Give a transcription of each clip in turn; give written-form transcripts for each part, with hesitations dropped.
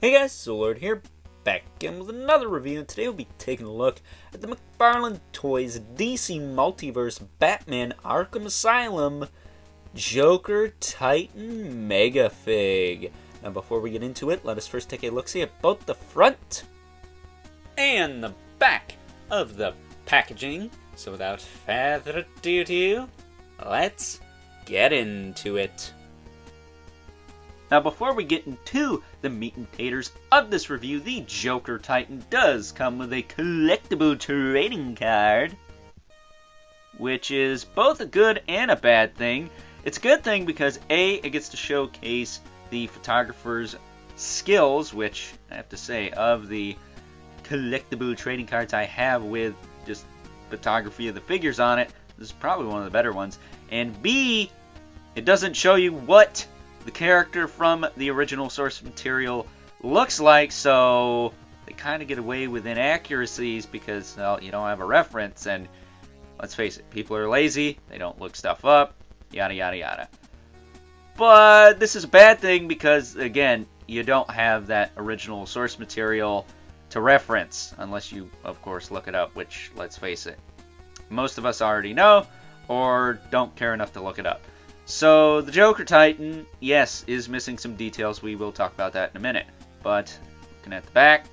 Hey guys, Soulord here, back again with another review, and today we'll be taking a look at the McFarlane Toys DC Multiverse Batman Arkham Asylum Joker Titan Megafig. Now before we get into it, let us first take a look-see at both the front and the back of the packaging. So without further ado, let's get into it. Now before we get into the meat and taters of this review, the Joker Titan does come with a collectible trading card, which is both a good and a bad thing. It's a good thing because A, it gets to showcase the photographer's skills, which I have to say, of the collectible trading cards I have with just photography of the figures on it, this is probably one of the better ones. And B, it doesn't show you what the character from the original source material looks like, so they kind of get away with inaccuracies because, well, you don't have a reference, and let's face it, people are lazy, they don't look stuff up, yada yada yada. But this is a bad thing because, again, you don't have that original source material to reference, unless you, of course, look it up, which, let's face it, most of us already know, or don't care enough to look it up. So, the Joker Titan, yes, is missing some details. We will talk about that in a minute. But, looking at the back,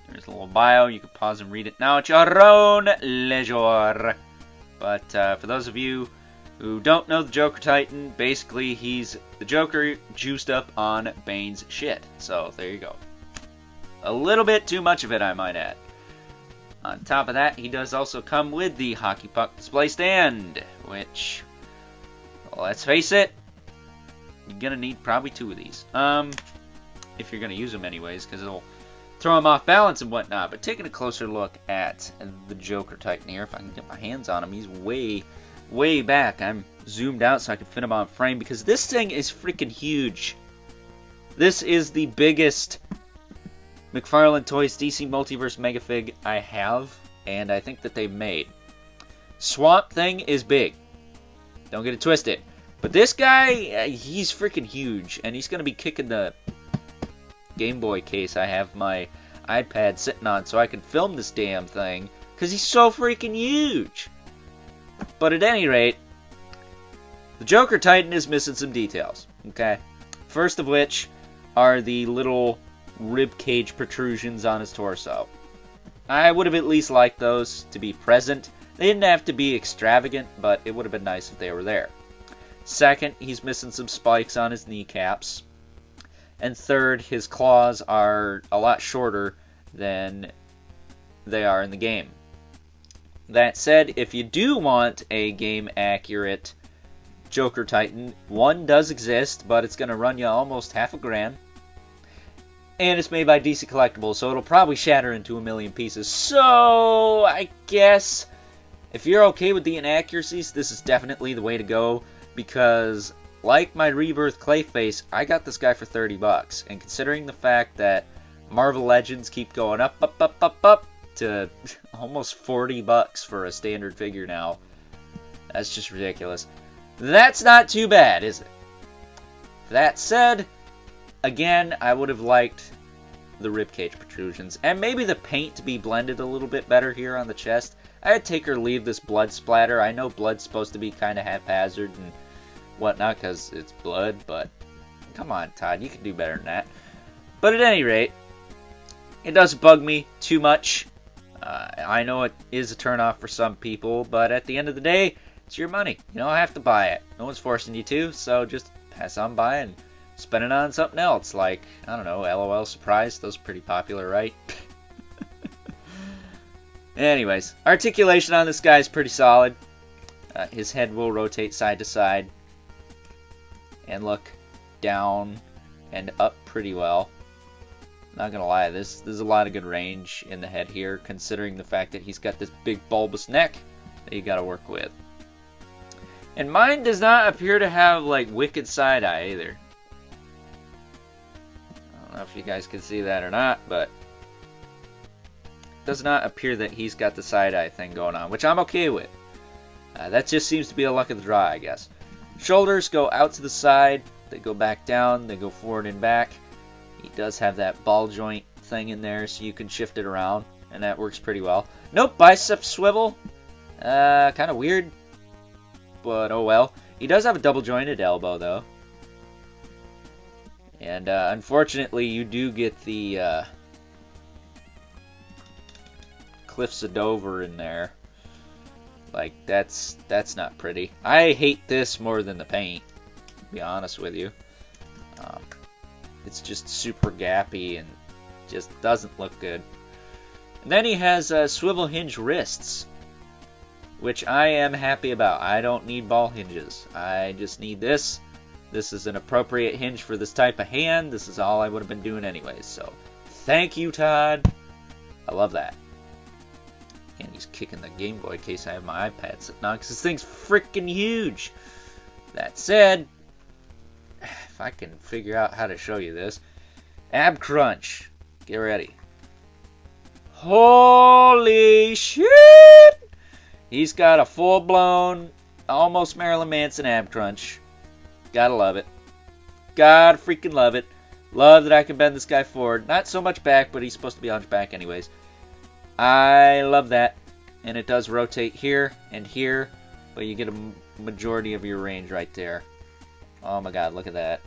there's a little bio. You can pause and read it now at your own leisure. But, for those of you who don't know the Joker Titan, basically, he's the Joker juiced up on Bane's shit. So, there you go. A little bit too much of it, I might add. On top of that, he does also come with the hockey puck display stand, which, let's face it, you're going to need probably two of these. If you're going to use them anyways, because it'll throw them off balance and whatnot. But taking a closer look at the Joker Titan here, if I can get my hands on him, he's way back. I'm zoomed out so I can fit him on frame, because this thing is freaking huge. This is the biggest McFarlane Toys DC Multiverse Megafig I have, and I think that they've made. Swamp Thing is big. Don't get it twisted. But this guy, he's freaking huge. And he's going to be kicking the Game Boy case I have my iPad sitting on so I can film this damn thing. Because he's so freaking huge. But at any rate, the Joker Titan is missing some details. Okay? First of which are the little rib cage protrusions on his torso. I would have at least liked those to be present. They didn't have to be extravagant, but it would have been nice if they were there. Second, he's missing some spikes on his kneecaps. And third, his claws are a lot shorter than they are in the game. That said, if you do want a game-accurate Joker Titan, one does exist, but it's going to run you almost $1,000. And it's made by DC Collectibles, so it'll probably shatter into a million pieces. So, I guess if you're okay with the inaccuracies, this is definitely the way to go, because like my Rebirth Clayface, I got this guy for $30, and considering the fact that Marvel Legends keep going up to almost $40 for a standard figure now, that's just ridiculous. That's not too bad, is it? That said, again, I would have liked the ribcage protrusions, and maybe the paint to be blended a little bit better here on the chest. I'd take or leave this blood splatter. I know blood's supposed to be kind of haphazard and whatnot because it's blood, but come on, Todd, you can do better than that. But at any rate, it doesn't bug me too much. I know it is a turnoff for some people, but at the end of the day, it's your money. You don't have to buy it. No one's forcing you to, so just pass on by and spend it on something else, like, I don't know, LOL Surprise. Those are pretty popular, right? Anyways, articulation on this guy is pretty solid. His head will rotate side to side and look down and up pretty well. Not gonna lie, there's a lot of good range in the head here, considering the fact that he's got this big bulbous neck that you gotta work with. And mine does not appear to have, like, wicked side-eye either. I don't know if you guys can see that or not, but it does not appear that he's got the side-eye thing going on, which I'm okay with. That just seems to be a luck of the draw, I guess. Shoulders go out to the side, they go back down, they go forward and back. He does have that ball joint thing in there, so you can shift it around, and that works pretty well. Nope, bicep swivel. Kind of weird, but oh well. He does have a double jointed elbow, though. And unfortunately, you do get the Cliffs of Dover in there. Like, that's not pretty. I hate this more than the paint, to be honest with you. It's just super gappy and just doesn't look good. And then he has swivel hinge wrists, which I am happy about. I don't need ball hinges. I just need this. This is an appropriate hinge for this type of hand. This is all I would have been doing anyways. So, thank you, Todd. I love that. And he's kicking the Game Boy case I have my iPad sitting on, because this thing's freaking huge. That said, if I can figure out how to show you this. Ab crunch. Get ready. Holy shit! He's got a full-blown, almost Marilyn Manson ab crunch. Gotta love it. Gotta freaking love it. Love that I can bend this guy forward. Not so much back, but he's supposed to be on his back anyways. I love that. And it does rotate here and here, but you get a majority of your range right there. Oh my god, look at that.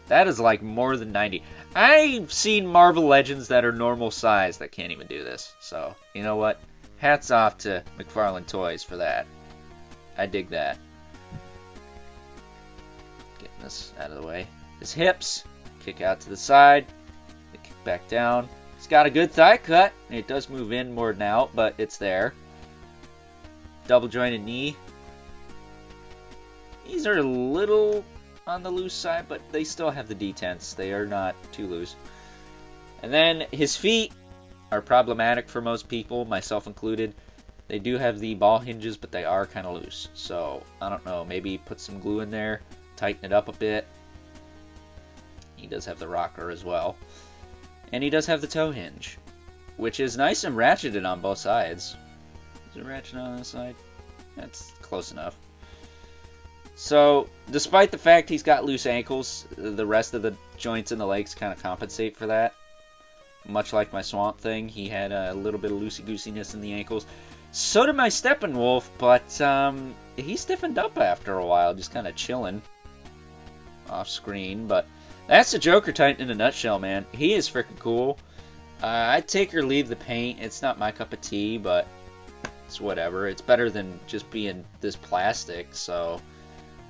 That is like more than 90. I've seen Marvel Legends that are normal size that can't even do this. So, you know what? Hats off to McFarlane Toys for that. I dig that. Getting this out of the way. His hips kick out to the side. They kick back down. He's got a good thigh cut. It does move in more than out, but it's there. Double jointed knee. These are a little on the loose side, but they still have the detents. They are not too loose. And then his feet are problematic for most people, myself included. They do have the ball hinges, but they are kind of loose. So, I don't know, maybe put some glue in there, tighten it up a bit. He does have the rocker as well. And he does have the toe hinge, which is nice and ratcheted on both sides. Is it ratcheted on this side? That's close enough. So, despite the fact he's got loose ankles, the rest of the joints in the legs kind of compensate for that. Much like my Swamp Thing, he had a little bit of loosey-goosiness in the ankles. So did my Steppenwolf, but he stiffened up after a while, just kind of chilling off screen. But that's the Joker Titan in a nutshell, man. He is freaking cool. I'd take or leave the paint. It's not my cup of tea, but it's whatever. It's better than just being this plastic, so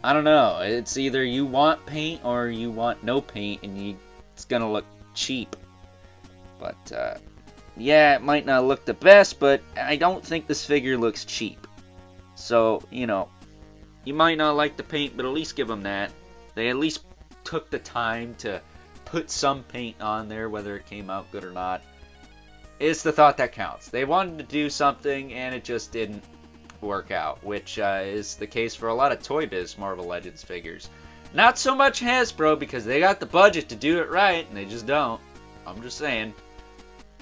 I don't know. It's either you want paint or you want no paint, and it's going to look cheap. But, yeah, it might not look the best, but I don't think this figure looks cheap. So, you know, you might not like the paint, but at least give them that. They at least took the time to put some paint on there, whether it came out good or not. It's the thought that counts. They wanted to do something, and it just didn't work out, which is the case for a lot of Toy Biz Marvel Legends figures. Not so much Hasbro, because they got the budget to do it right, and they just don't. I'm just saying.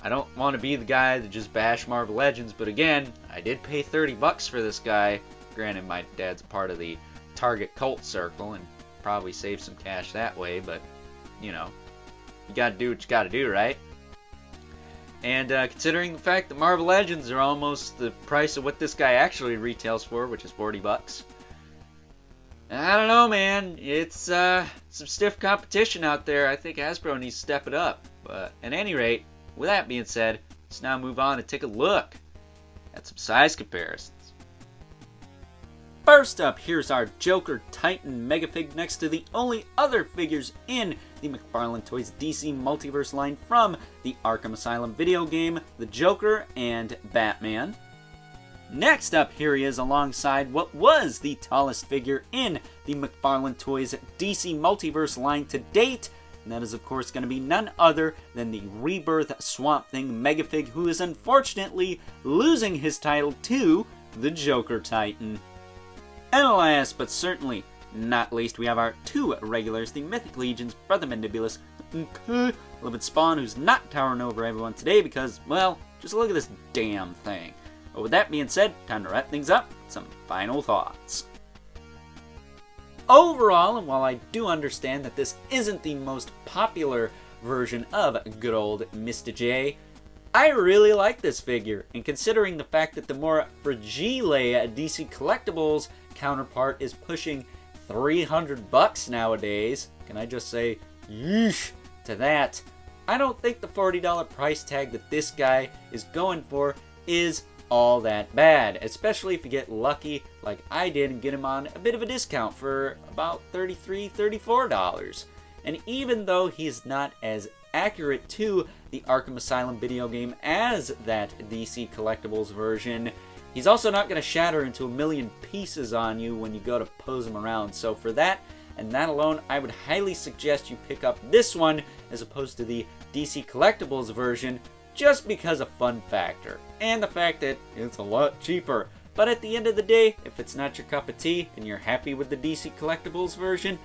I don't want to be the guy that just bash Marvel Legends, but again, I did pay $30 for this guy. Granted, my dad's part of the Target cult circle, and probably save some cash that way, but, you know, you gotta do what you gotta do, right? And considering the fact that Marvel Legends are almost the price of what this guy actually retails for, which is $40, I don't know, man. It's some stiff competition out there. I think Hasbro needs to step it up. But at any rate, with that being said, let's now move on and take a look at some size comparisons. First up, here's our Joker Titan Megafig next to the only other figures in the McFarlane Toys DC Multiverse line from the Arkham Asylum video game, the Joker and Batman. Next up, here he is alongside what was the tallest figure in the McFarlane Toys DC Multiverse line to date. And that is, of course, going to be none other than the Rebirth Swamp Thing Megafig, who is unfortunately losing his title to the Joker Titan. And last, but certainly not least, we have our two regulars, the Mythic Legion's Brother Mandibulus, Living Spawn, who's not towering over everyone today because, well, just look at this damn thing. But with that being said, time to wrap things up with some final thoughts. Overall, and while I do understand that this isn't the most popular version of good old Mr. J. I really like this figure, and considering the fact that the more fragile DC Collectibles counterpart is pushing $300 nowadays, can I just say yeesh to that? I don't think the $40 price tag that this guy is going for is all that bad, especially if you get lucky like I did and get him on a bit of a discount for about $33, $34. And even though he's not as accurate to the Arkham Asylum video game as that DC Collectibles version, he's also not going to shatter into a million pieces on you when you go to pose him around. So for that, and that alone, I would highly suggest you pick up this one as opposed to the DC Collectibles version, just because of fun factor, and the fact that it's a lot cheaper. But at the end of the day, if it's not your cup of tea and you're happy with the DC Collectibles version,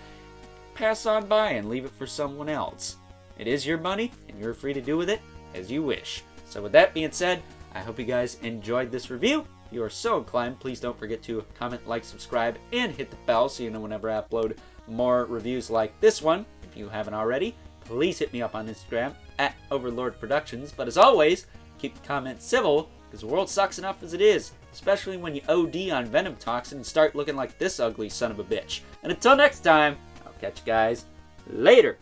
pass on by and leave it for someone else. It is your money, and you're free to do with it as you wish. So with that being said, I hope you guys enjoyed this review. If you are so inclined, please don't forget to comment, like, subscribe, and hit the bell so you know whenever I upload more reviews like this one. If you haven't already, please hit me up on Instagram at Overlord Productions. But as always, keep the comments civil, because the world sucks enough as it is, especially when you OD on Venom Toxin and start looking like this ugly son of a bitch. And until next time, I'll catch you guys later.